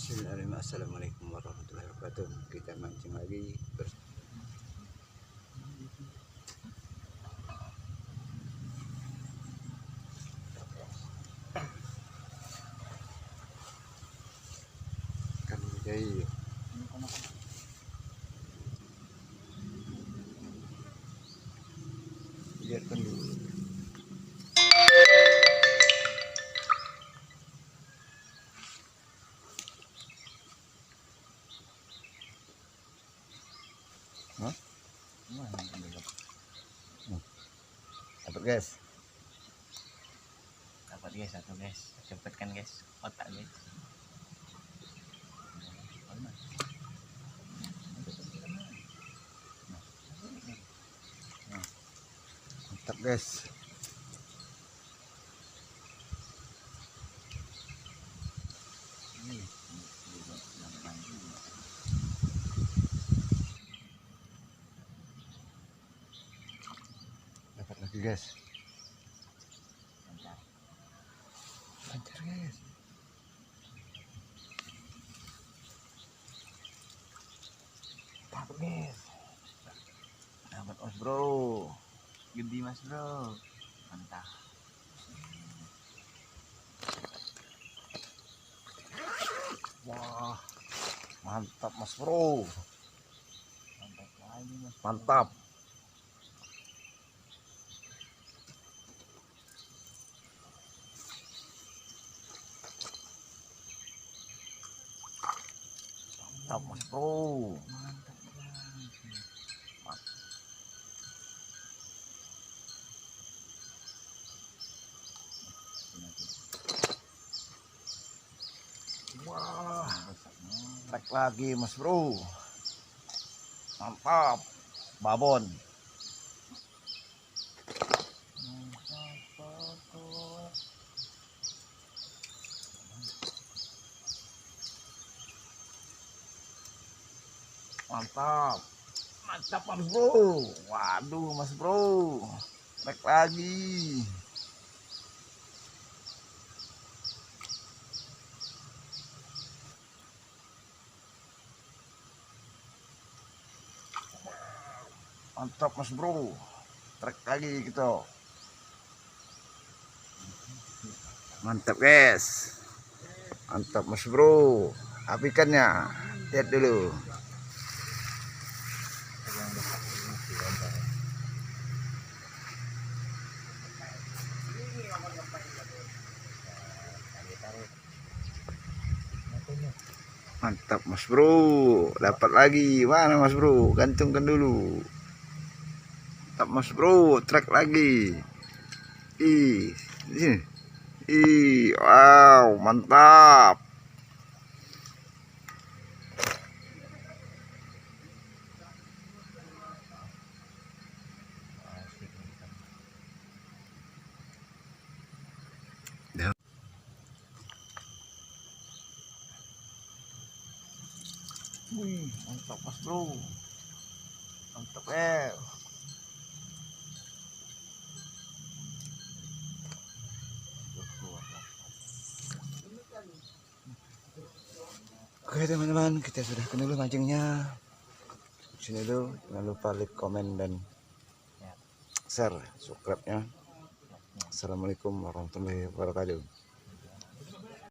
Bismillahirrahmanirrahim. Assalamualaikum warahmatullahi wabarakatuh. Kita mancing lagi kan jadi biarkan dulu. Hah? Dapat guys. Dapat guys, satu guys. Cepet kan guys, otak guys. Mantap guys. Dapat lagi guys. Lancar guys. Dapat guys. Dapat os bro, gede mas bro, mantap. Wah, mantap mas bro. Mantap lagi mas. Mantap. Mantap mas bro. Mantap banget. Wah, trek lagi mas bro. Mantap. Babon. Mantap. Mantap mas bro. Waduh mas bro. Trek lagi. Mantap mas bro. Trek lagi gitu. Mantap guys. Mantap mas bro. Apikannya. Lihat dulu. Mantap mas bro. Dapat lagi. Mana mas bro? Gantungkan dulu. Mantap mas bro. Trek lagi. Ih, di sini. Ih, wow, mantap. Wih, mantap mas bro. Mantap Oke teman-teman, kita sudah dulu mancingnya. Sini dulu, jangan lupa like, komen, dan share, subscribe-nya. Assalamualaikum warahmatullahi wabarakatuh.